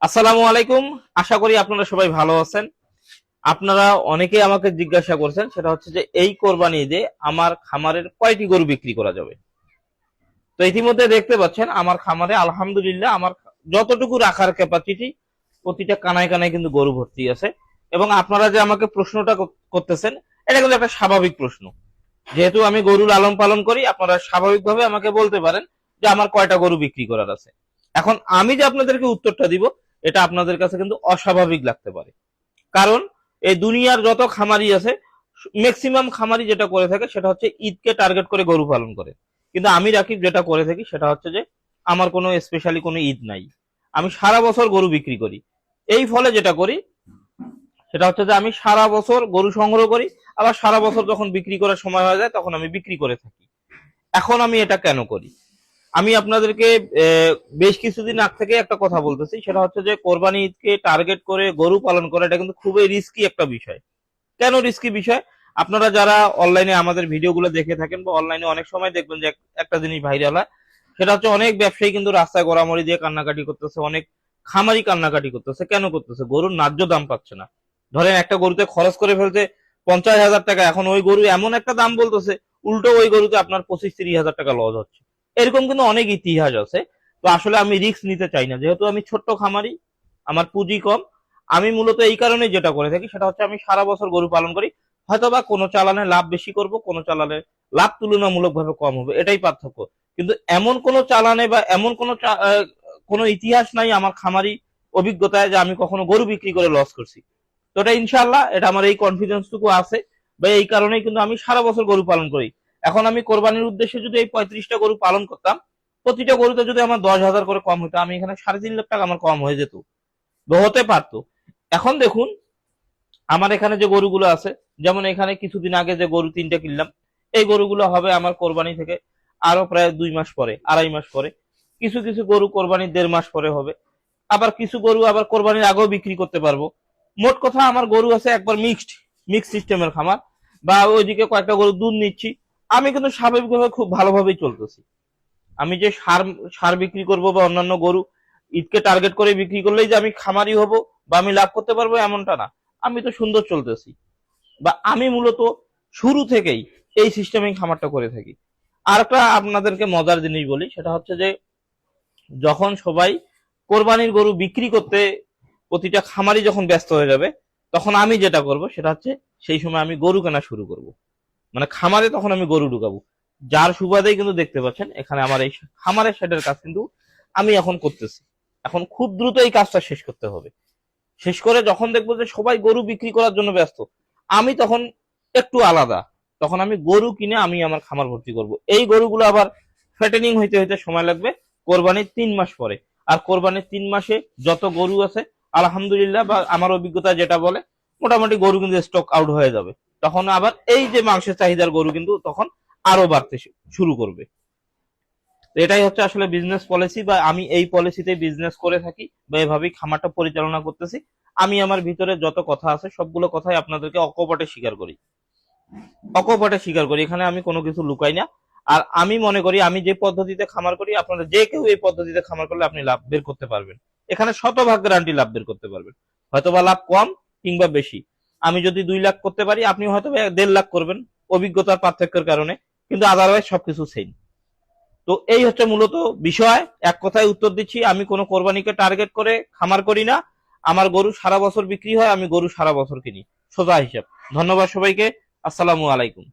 আসসালামু আলাইকুম। আশা করি আপনারা সবাই ভালো আছেন। আপনারা অনেকেই আমাকে জিজ্ঞাসা করছেন, সেটা হচ্ছে যে এই কোরবানি ঈদে আমার খামারের কয়টি গরু বিক্রি করা যাবে। তো ইতিমধ্যে দেখতে পাচ্ছেন আমার খামারে আলহামদুলিল্লাহ আমার যতটুকু রাখার ক্যাপাসিটি প্রতিটা কানায় কানায় কিন্তু গরু ভর্তি আছে। এবং আপনারা যে আমাকে প্রশ্নটা করতেছেন, এটা কিন্তু একটা স্বাভাবিক প্রশ্ন। যেহেতু আমি গরু লালন পালন করি, আপনারা স্বাভাবিকভাবে আমাকে বলতে পারেন যে আমার কয়টা গরু বিক্রি করার আছে। এখন আমি যে আপনাদেরকে উত্তরটা দিব, এটা আপনাদের কাছে কিন্তু অস্বাভাবিক লাগতে পারে। কারণ এই দুনিয়ার যত খামারি আছে, ম্যাক্সিমাম খামারি যেটা করে থাকে সেটা হচ্ছে ঈদকে টার্গেট করে গরু পালন করে। কিন্তু আমি রাকিব যেটা করে থাকি সেটা হচ্ছে যে আমার কোনো স্পেশালি কোনো ঈদ নাই, আমি সারা বছর গরু বিক্রি করি। এই ফলে যেটা করি সেটা হচ্ছে যে আমি সারা বছর গরু সংগ্রহ করি, আবার সারা বছর যখন বিক্রি করার সময় হয়ে যায় তখন আমি বিক্রি করে থাকি। এখন আমি এটা কেন করি, আমি আপনাদেরকে বেশ কিছুদিন আগ থেকে একটা কথা বলতেছি, সেটা হচ্ছে যে কোরবানি ঈদকে টার্গেট করে গরু পালন করা এটা কিন্তু খুবই রিস্কি একটা বিষয়। কেন রিস্কি বিষয়? আপনারা যারা অনলাইনে আমাদের ভিডিওগুলো দেখে থাকেন বা অনলাইনে অনেক সময় দেখবেন যে একটা জিনিস ভাইরাল হয়, সেটা হচ্ছে অনেক ব্যবসায়ী কিন্তু রাস্তায় গড়ামড়ি দিয়ে কান্নাকাটি করতেছে, অনেক খামারি কান্নাকাটি করতেছে। কেন করতেছে? গরুর ন্যায্য দাম পাচ্ছে না। ধরেন একটা গরুতে খরচ করে ফেলতে 50,000 টাকা, এখন ওই গরু এমন একটা দাম বলতেছে, উল্টো ওই গরুতে আপনার 25-30 হাজার টাকা লস হচ্ছে। এরকম কিন্তু অনেক ইতিহাস আছে। তো আসলে আমি রিস্ক নিতে চাই না, যেহেতু আমি ছোট্ট খামারি, আমার পুঁজি কম। আমি মূলত এই কারণে যেটা করে থাকি সেটা হচ্ছে আমি সারা বছর গরু পালন করি। হয়তোবা কোনো চালানে লাভ বেশি করব, কোনো চালানে লাভ তুলনামূলকভাবে কম হবে, এটাই পার্থক্য। কিন্তু এমন কোনো চালানে বা এমন কোনো ইতিহাস নাই আমার খামারি অভিজ্ঞতায় যে আমি কখনো গরু বিক্রি করে লস করছি। তো এটা ইনশাআল্লাহ, এটা আমার এই কনফিডেন্সটুকু আছে বা এই কারণেই কিন্তু আমি সারা বছর গরু পালন করি। এখন আমি কোরবানির উদ্দেশ্যে যদি এই 35টা গরু পালন করতাম, প্রতিটা গরুতে যদি আমার 10,000 করে কম হতো, আমি এখানে 3.5 লাখ টাকা আমার কম হয়ে যেত, হতে পারতো। এখন দেখুন আমার এখানে যে গরুগুলো আছে, যেমন এখানে কিছুদিন আগে যে গরু 3টা কিনলাম, এই গরুগুলো হবে আমার কোরবানি থেকে আরো প্রায় 2 মাস পরে, 2.5 মাস পরে। কিছু কিছু গরু কোরবানির 1.5 মাস পরে হবে। আবার কিছু গরু আবার কোরবানির আগেও বিক্রি করতে পারবো। মোট কথা আমার গরু আছে একবার মিক্সড সিস্টেমের খামার, বা ওইদিকে কয়েকটা গরু দুধ নিচ্ছি। আমি কিন্তু স্বাভাবিকভাবে খুব ভালোভাবেই চলতেছি। আমি যে সার সার বিক্রি করব বা অন্যান্য গরু ঈদকে টার্গেট করে বিক্রি করলেই যে আমি খামারি হব বা আমি লাভ করতে পারবো এমনটা না। আমি তো সুন্দর চলতেছি, বা আমি মূলত শুরু থেকেই এই সিস্টেমে খামারটা করে থাকি। আর একটা আপনাদেরকে মজার জিনিস বলি, সেটা হচ্ছে যে যখন সবাই কোরবানির গরু বিক্রি করতে প্রতিটা খামারি যখন ব্যস্ত হয়ে যাবে, তখন আমি যেটা করব সেটা হচ্ছে সেই সময় আমি গরু কেনা শুরু করব। মানে খামারে তখন আমি গরু ঢুকাবো। যার সুবাদেই কিন্তু দেখতে পাচ্ছেন এখানে আমার এই খামারের শেডের কাজ কিন্তু আমি এখন করতেছি। এখন খুব দ্রুত এই কাজটা শেষ করতে হবে। শেষ করে যখন দেখবো যে সবাই গরু বিক্রি করার জন্য ব্যস্ত, আমি তখন একটু আলাদা, তখন আমি গরু কিনে আমি আমার খামার ভর্তি করব। এই গরুগুলো আবার ফ্যাটেনিং হইতে হইতে সময় লাগবে কোরবানির 3 মাস পরে। আর কোরবানির 3 মাসে যত গরু আছে আলহামদুলিল্লাহ, বা আমার অভিজ্ঞতা যেটা বলে, মোটামুটি গরু কিন্তু স্টক আউট হয়ে যাবে। তখন আবার এই যে মাংসের চাহিদার গরু কিন্তু তখন আরো বাড়তে শুরু করবে। এটাই হচ্ছে আসলে বিজনেস পলিসি, বা আমি এই পলিসিতে বিজনেস করে থাকি বা এভাবেই খামারটা পরিচালনা করতেছি। আমি আমার ভিতরে যত কথা আছে সবগুলো কথাই আপনাদেরকে অকপটে স্বীকার করি, এখানে আমি কোনো কিছু লুকাই না। আর আমি মনে করি আমি যে পদ্ধতিতে খামার করি, আপনারা যে কেউ এই পদ্ধতিতে খামার করলে আপনি লাভ বের করতে পারবেন। এখানে শতভাগ গ্যারান্টি লাভ বের করতে পারবেন। হয়তোবা লাভ কম কিংবা বেশি, আমি যদি 2 লাখ করতে পারি, আপনি হয়তো 1.5 লাখ করবেন অভিজ্ঞতার পার্থক্যের কারণে, কিন্তু আদারওয়াইজ সবকিছু সেম। তো এই হচ্ছে মূলত বিষয়। এক কথায় উত্তর দিচ্ছি, আমি কোনো কোরবানিকে টার্গেট করে খামার করি না। আমার গরু সারা বছর বিক্রি হয়, আমি গরু সারা বছর কিনি, সোজা হিসাব। ধন্যবাদ সবাইকে। আসসালামু আলাইকুম।